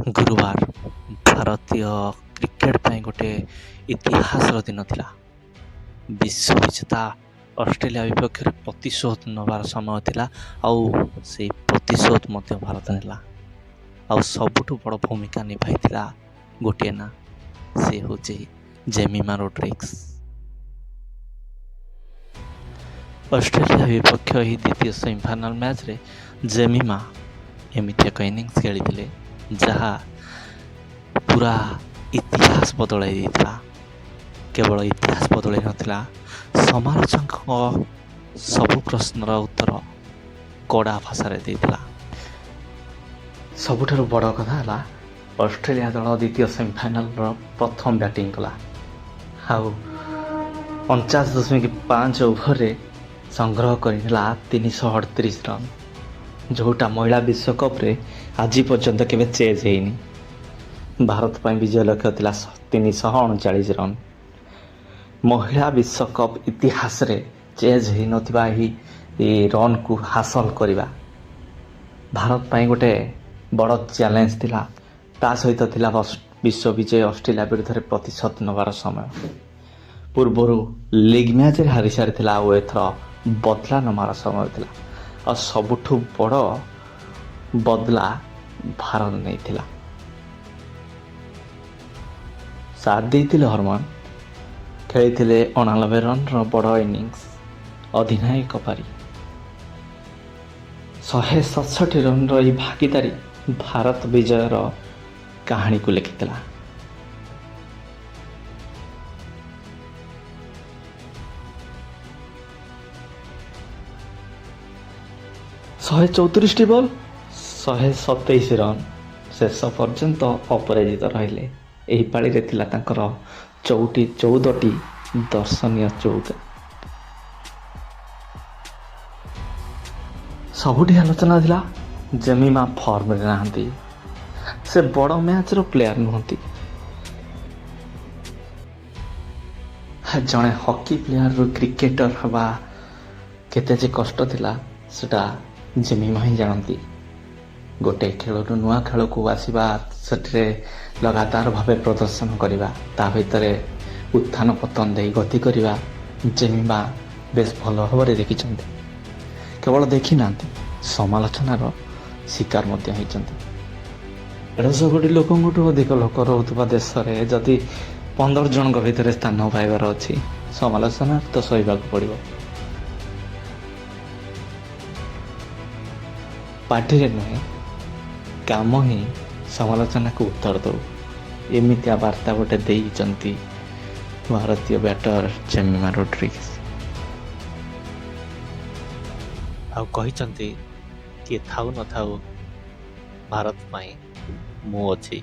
ଗୁରୁବାର ଭାରତୀୟ କ୍ରିକେଟ ପାଇଁ ଗୋଟେ ଇତିହାସର ଦିନ ଥିଲା। ବିଶ୍ୱବିଜେତା ଅଷ୍ଟ୍ରେଲିଆ ବିପକ୍ଷରେ ପ୍ରତିଶୋଧ ନେବାର ସମୟ ଥିଲା। ଆଉ ସେଇ ପ୍ରତିଶୋଧ ମଧ୍ୟ ଭାରତ ନେଲା। ଆଉ ସବୁଠୁ ବଡ଼ ଭୂମିକା ନିଭାଇଥିଲା ଗୋଟିଏ ନା, ସେ ହେଉଛି ଜେମିମା ରୋଡ୍ରିଗ୍ସ। ଅଷ୍ଟ୍ରେଲିଆ ବିପକ୍ଷ ଏହି ଦ୍ୱିତୀୟ ସେମିଫାଇନାଲ୍ ମ୍ୟାଚ୍ରେ ଜେମିମା ଏମିତି ଏକ ଇନିଂସ ଖେଳିଥିଲେ ଯାହା ପୁରା ଇତିହାସ ବଦଳାଇ ଦେଇଥିଲା। କେବଳ ଇତିହାସ ବଦଳାଇ ନଥିଲା, ସମାଲୋଚକଙ୍କ ସବୁ ପ୍ରଶ୍ନର ଉତ୍ତର କଡ଼ା ଭାଷାରେ ଦେଇଥିଲା। ସବୁଠାରୁ ବଡ଼ କଥା ହେଲା, ଅଷ୍ଟ୍ରେଲିଆ ଦଳ ଦ୍ୱିତୀୟ ସେମିଫାଇନାଲ୍ର ପ୍ରଥମ ବ୍ୟାଟିଂ କଲା। ଆଉ 49.5 ଓଭରରେ ସଂଗ୍ରହ କରିନେଲା 338 ରନ୍, ଯେଉଁଟା ମହିଳା ବିଶ୍ୱକପ୍ରେ ଆଜି ପର୍ଯ୍ୟନ୍ତ କେବେ ଚେଜ୍ ହେଇନି। ଭାରତ ପାଇଁ ବିଜୟ ଲକ୍ଷ୍ୟ ଥିଲା 339 ରନ୍। ମହିଳା ବିଶ୍ୱକପ୍ ଇତିହାସରେ ଚେଜ୍ ହେଇନଥିବା ଏହି ରନ୍କୁ ହାସଲ କରିବା ଭାରତ ପାଇଁ ଗୋଟେ ବଡ଼ ଚ୍ୟାଲେଞ୍ଜ ଥିଲା। ତା ସହିତ ଥିଲା ବିଶ୍ୱ ବିଜୟ ଅଷ୍ଟ୍ରେଲିଆ ବିରୁଦ୍ଧରେ ପ୍ରତିଶୋଧ ନେବାର ସମୟ। ପୂର୍ବରୁ ଲିଗ୍ ମ୍ୟାଚ୍ରେ ହାରି ସାରିଥିଲା, ଆଉ ଏଥର ବଦଲା ନେବାର ସମୟ ଥିଲା। ଆଉ ସବୁଠୁ ବଡ଼ ବଦଲା ଭାରତ ନେଇଥିଲା। ସାଥ ଦେଇଥିଲେ ହରମନ, ଖେଳିଥିଲେ 89 ରନ୍ର ବଡ଼ ଇନିଂସ, ଅଧିନାୟକ ପାରି 167 ରନ୍ର ଏହି ଭାଗିଦାରୀ ଭାରତ ବିଜୟର କାହାଣୀକୁ ଲେଖିଥିଲା। ଶହେ 34ଟି ବଲ୍, 127 ରନ୍, ଶେଷ ପର୍ଯ୍ୟନ୍ତ ଅପରାଜିତ ରହିଲେ। ଏହି ପାଳିରେ ଥିଲା ତାଙ୍କର 14ଟି ଦର୍ଶନୀୟ ଚୌକା। ସବୁଠି ଆଲୋଚନା ଥିଲା, ଜେମିମା ଫର୍ମରେ ନାହାନ୍ତି, ସେ ବଡ଼ ମ୍ୟାଚ୍ର ପ୍ଲେୟାର ନୁହନ୍ତି। ଜଣେ ହକି ପ୍ଲେୟାରରୁ କ୍ରିକେଟର ହେବା କେତେ ଯେ କଷ୍ଟ ଥିଲା, ସେଟା ଜେମିମା ହିଁ ଜାଣନ୍ତି। ଗୋଟେ ଖେଳରୁ ନୂଆ ଖେଳକୁ ଆସିବା, ସେଥିରେ ଲଗାତାର ଭାବେ ପ୍ରଦର୍ଶନ କରିବା, ତା ଭିତରେ ଉତ୍ଥାନ ପତନ ଦେଇ ଗତି କରିବା, ଜେମିମା ବେଶ ଭଲ ଭାବରେ ଦେଖିଛନ୍ତି। କେବଳ ଦେଖିନାହାନ୍ତି, ସମାଲୋଚନାର ଶିକାର ମଧ୍ୟ ହେଇଛନ୍ତି। 150 କୋଟି ଲୋକଙ୍କଠୁ ଅଧିକ ଲୋକ ରହୁଥିବା ଦେଶରେ ଯଦି 15 ଜଣଙ୍କ ଭିତରେ ସ୍ଥାନ ପାଇବାର ଅଛି, ସମାଲୋଚନା ତ ସହିବାକୁ ପଡ଼ିବ। ପାର୍ଟିରେ ନୁହେଁ, କାମ ହିଁ ସମାଲୋଚନାକୁ ଉତ୍ତର ଦେଉ, ଏମିତିଆ ବାର୍ତ୍ତା ଗୋଟେ ଦେଇଛନ୍ତି ଭାରତୀୟ ବ୍ୟାଟର ଜେମିମା ରୋଡ୍ରିଗ୍ସ। ଆଉ କହିଛନ୍ତି, କିଏ ଥାଉ ନଥାଉ ଭାରତ ପାଇଁ ମୁଁ ଅଛି।